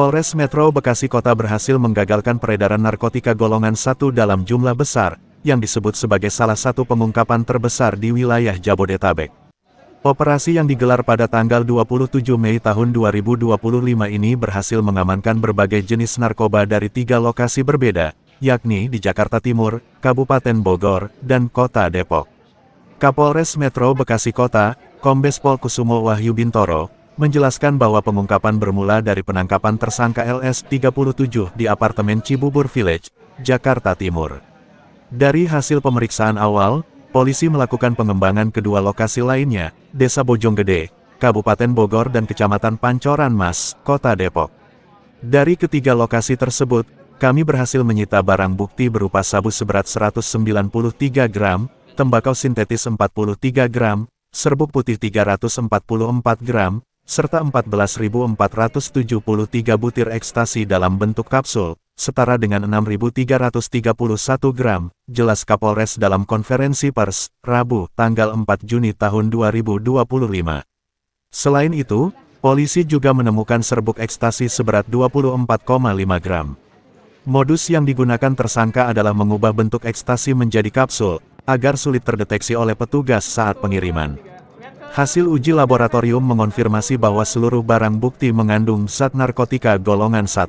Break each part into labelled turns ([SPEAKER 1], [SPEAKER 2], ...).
[SPEAKER 1] Polres Metro Bekasi Kota berhasil menggagalkan peredaran narkotika golongan 1 dalam jumlah besar, yang disebut sebagai salah satu pengungkapan terbesar di wilayah Jabodetabek. Operasi yang digelar pada tanggal 27 Mei tahun 2025 ini berhasil mengamankan berbagai jenis narkoba dari 3 lokasi berbeda, yakni di Jakarta Timur, Kabupaten Bogor, dan Kota Depok. Kapolres Metro Bekasi Kota, Kombes Pol Kusumo Wahyu Bintoro, menjelaskan bahwa pengungkapan bermula dari penangkapan tersangka LS 37 di apartemen Cibubur Village, Jakarta Timur. Dari hasil pemeriksaan awal, polisi melakukan pengembangan kedua lokasi lainnya, Desa Bojonggede, Kabupaten Bogor dan Kecamatan Pancoran Mas, Kota Depok. Dari ketiga lokasi tersebut, kami berhasil menyita barang bukti berupa sabu seberat 193 gram, tembakau sintetis 43 gram, serbuk putih 344 gram, serta 14.473 butir ekstasi dalam bentuk kapsul, setara dengan 6.331 gram, jelas Kapolres dalam konferensi pers, Rabu, tanggal 4 Juni tahun 2025. Selain itu, polisi juga menemukan serbuk ekstasi seberat 24,5 gram. Modus yang digunakan tersangka adalah mengubah bentuk ekstasi menjadi kapsul, agar sulit terdeteksi oleh petugas saat pengiriman. Hasil uji laboratorium mengonfirmasi bahwa seluruh barang bukti mengandung zat narkotika golongan 1.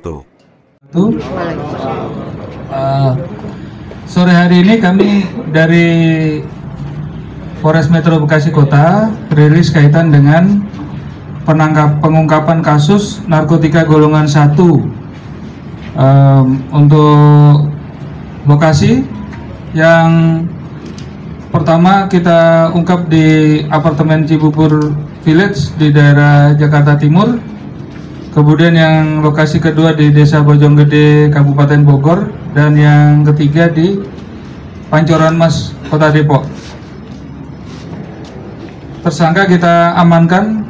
[SPEAKER 2] Sore hari ini kami dari Polres Metro Bekasi Kota rilis kaitan dengan pengungkapan kasus narkotika golongan 1 untuk lokasi yang pertama kita ungkap di apartemen Cibubur Village di daerah Jakarta Timur. Kemudian yang lokasi kedua di Desa Bojonggede, Kabupaten Bogor. Dan yang ketiga di Pancoran Mas, Kota Depok. Tersangka kita amankan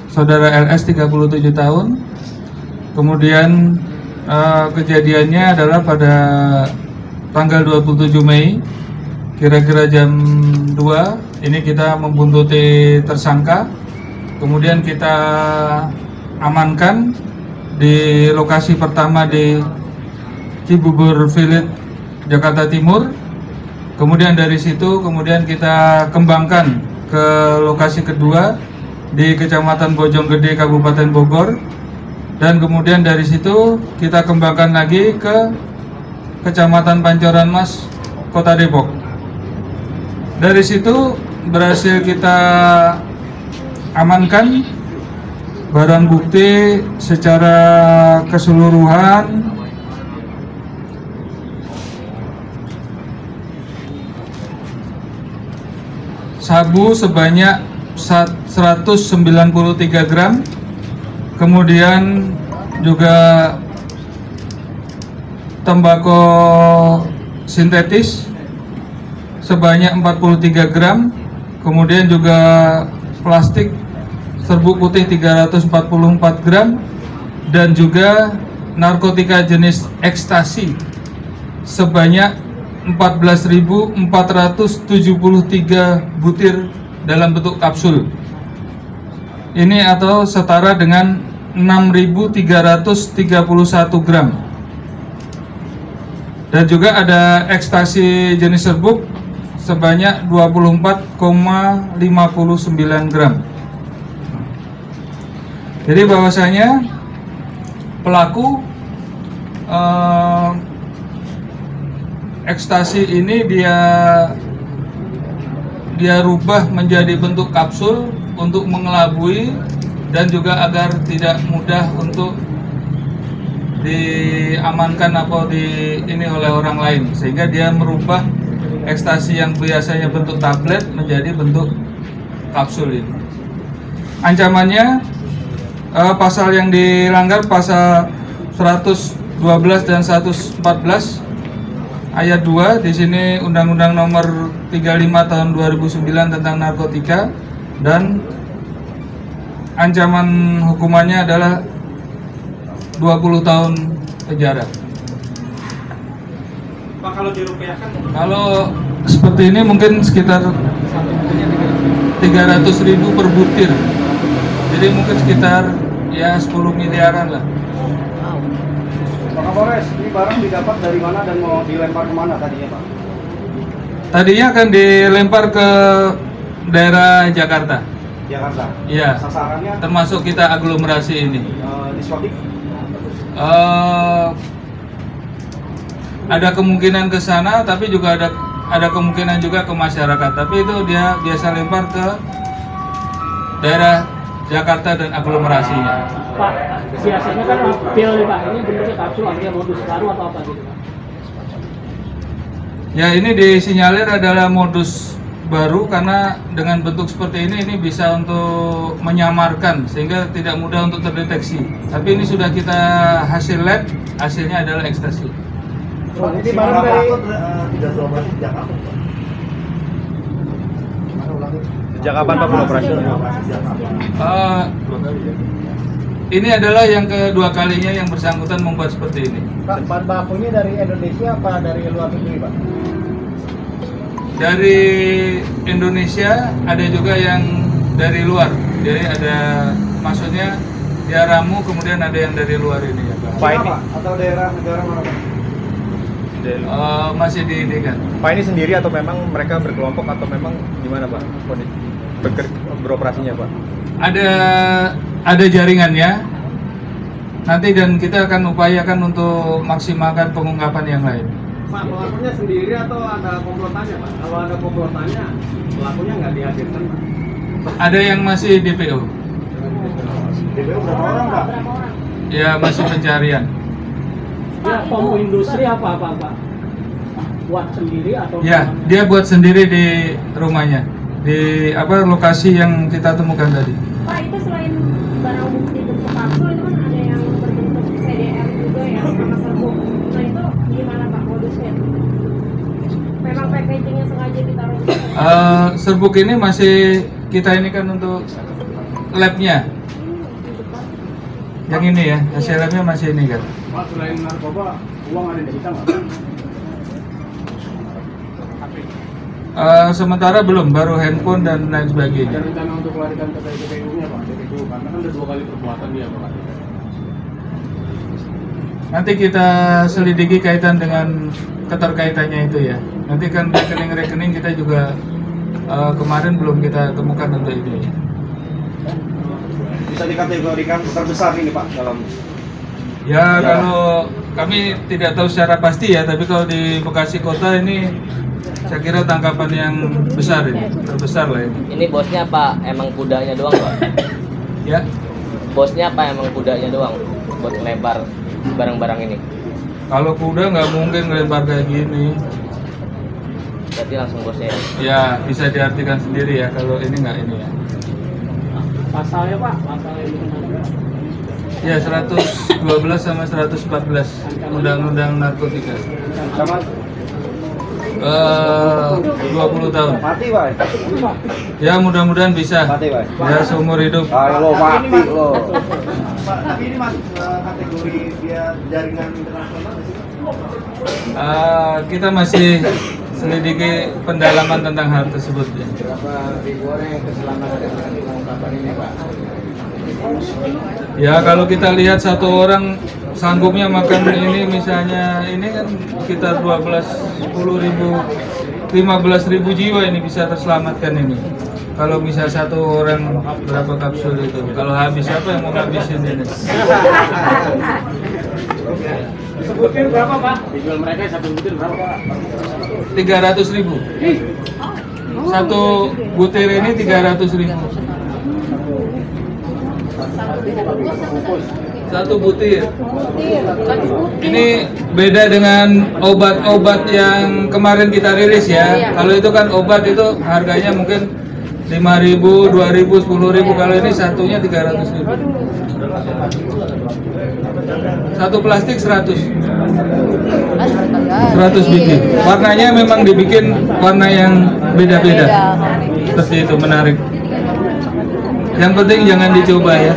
[SPEAKER 2] saudara LS 37 tahun. Kemudian kejadiannya adalah pada tanggal 27 Mei. Kira-kira jam 2 ini kita membuntuti tersangka, kemudian kita amankan di lokasi pertama di Cibubur Village, Jakarta Timur. Kemudian dari situ kita kembangkan ke lokasi kedua di Kecamatan Bojonggede, Kabupaten Bogor, dan kemudian dari situ kita kembangkan lagi ke Kecamatan Pancoran Mas, Kota Depok. Dari situ berhasil kita amankan barang bukti secara keseluruhan sabu sebanyak 193 gram, kemudian juga tembakau sintetis sebanyak 43 gram, kemudian juga plastik serbuk putih 344 gram, dan juga narkotika jenis ekstasi sebanyak 14.473 butir dalam bentuk kapsul. Ini atau setara dengan 6.331 gram. Dan juga ada ekstasi jenis serbuk sebanyak 24,59 gram. Jadi bahwasanya pelaku ekstasi ini dia rubah menjadi bentuk kapsul untuk mengelabui dan juga agar tidak mudah untuk diamankan atau ini oleh orang lain, sehingga dia merubah ekstasi yang biasanya bentuk tablet menjadi bentuk kapsul ini. Ancamannya pasal yang dilanggar pasal 112 dan 114 ayat 2 di sini Undang-Undang Nomor 35 Tahun 2009 tentang narkotika, dan ancaman hukumannya adalah 20 tahun penjara.
[SPEAKER 3] Pak, kalau dirupiahkan?
[SPEAKER 2] Kalau seperti ini mungkin sekitar 300.000 per butir. Jadi mungkin sekitar ya 10 miliaran lah.
[SPEAKER 3] Pak Kapolres, ini barang didapat dari mana dan mau dilempar kemana tadinya Pak?
[SPEAKER 2] Tadinya akan dilempar ke daerah Jakarta.
[SPEAKER 3] Jakarta?
[SPEAKER 2] Iya.
[SPEAKER 3] Sasarannya?
[SPEAKER 2] Termasuk kita aglomerasi ini.
[SPEAKER 3] Diskotik?
[SPEAKER 2] Ada kemungkinan ke sana, tapi juga ada kemungkinan juga ke masyarakat. Tapi itu dia biasa lempar ke daerah Jakarta dan aglomerasinya.
[SPEAKER 4] Pak, biasanya kan pil nih Pak, ini bentuknya kapsul, artinya modus baru atau apa gitu Pak?
[SPEAKER 2] Ya, ini disinyalir adalah modus baru karena dengan bentuk seperti ini bisa untuk menyamarkan sehingga tidak mudah untuk terdeteksi. Tapi ini sudah kita hasil lab, hasilnya adalah ekstasi.
[SPEAKER 3] Ini barang dari
[SPEAKER 5] Sejak kapan Pak beroperasi?
[SPEAKER 2] Ini adalah yang kedua kalinya yang bersangkutan membuat seperti ini.
[SPEAKER 3] Pak, bahan bakunya dari Indonesia apa dari luar negeri Pak?
[SPEAKER 2] Dari Indonesia, ada juga yang dari luar. Jadi ada, maksudnya dia ramu, kemudian ada yang dari luar ini ya Pak.
[SPEAKER 5] Pak ini
[SPEAKER 3] Atau daerah negara mana Pak?
[SPEAKER 2] Masih diidikan.
[SPEAKER 5] Pak ini sendiri atau memang mereka berkelompok atau memang gimana Pak beroperasinya Pak?
[SPEAKER 2] Ada jaringannya. Nanti dan kita akan upayakan untuk maksimalkan pengungkapan yang lain.
[SPEAKER 3] Pak, pelakunya sendiri atau ada komplotannya Pak? Kalau ada komplotannya, pelakunya nggak dihadirkan Pak?
[SPEAKER 2] Ada yang masih DPO.
[SPEAKER 3] DPO berapa orang Pak?
[SPEAKER 2] Ya, masih pencarian.
[SPEAKER 4] Dia pom industri apa Pak? Buat sendiri atau?
[SPEAKER 2] Ya, dia buat sendiri di rumahnya. Di lokasi yang kita temukan tadi.
[SPEAKER 6] Pak, itu selain barang bukti bentuk kapsul itu kan ada yang berbentuk CDR juga ya, sama serbuk. Nah itu gimana Pak modusnya? Memang packagingnya sengaja ditaruh di sana?
[SPEAKER 2] Serbuk ini masih kita ini kan untuk labnya. Yang ini ya, hasil labnya masih ini kan.
[SPEAKER 3] Pak, selain narkoba, uang ada di kita nggak?
[SPEAKER 2] Sementara belum, baru handphone dan lain sebagainya.
[SPEAKER 3] Ada rencana untuk melarikan ke DPU-nya Pak? DPU, karena kan ada 2 kali perbuatan dia Pak.
[SPEAKER 2] Nanti kita selidiki kaitan dengan keterkaitannya itu ya. Nanti kan rekening-rekening kita juga kemarin belum kita temukan untuk ini.
[SPEAKER 3] Bisa dikategorikan terbesar ini Pak dalam?
[SPEAKER 2] Ya, kalau kami tidak tahu secara pasti ya, tapi kalau di Bekasi Kota ini saya kira tangkapan yang besar ini, terbesar lah ini.
[SPEAKER 7] Ini bosnya apa? Emang kudanya doang Pak?
[SPEAKER 2] Ya,
[SPEAKER 7] Bosnya apa? Emang kudanya doang buat ngelempar barang-barang ini?
[SPEAKER 2] kalau kuda nggak mungkin ngelempar kayak gini.
[SPEAKER 7] Berarti langsung bosnya ya?
[SPEAKER 2] Ya, bisa diartikan sendiri ya kalau ini nggak ini ya.
[SPEAKER 4] Pasalnya Pak, pasalnya dikenakan.
[SPEAKER 2] Ya, 112 sama 114 Undang-Undang Narkotika.
[SPEAKER 3] Sama
[SPEAKER 2] 20 tahun.
[SPEAKER 3] mati Pak?
[SPEAKER 2] Ya, mudah-mudahan bisa.
[SPEAKER 3] Mati Pak?
[SPEAKER 2] Ya, seumur hidup.
[SPEAKER 3] Lo mati lo. Pak, tapi ini masuk kategori dia jaringan internasional nggak sih?
[SPEAKER 2] Kita masih selidiki pendalaman tentang hal tersebut ya.
[SPEAKER 3] Berapa ribu orang yang keselamatan dengan pengungkapan ini Pak?
[SPEAKER 2] Ya, kalau kita lihat satu orang sanggupnya makan ini misalnya ini kan sekitar 10 ribu 15 ribu jiwa ini bisa terselamatkan ini. Kalau misal satu orang berapa kapsul itu, kalau habis apa yang mau ngabisin ini?
[SPEAKER 4] Sebutin berapa Pak?
[SPEAKER 3] Dijual mereka satu butir berapa Pak?
[SPEAKER 2] 300.000. Satu butir ini 300.000. Satu butir. Ini beda dengan obat-obat yang kemarin kita rilis ya. Kalau itu kan obat itu harganya mungkin 5.000, 2.000, 10.000. Kalau ini satunya 300.000. Satu plastik 100 biji. Warnanya memang dibikin warna yang beda-beda. Seperti itu, menarik. Yang penting jangan dicoba ya.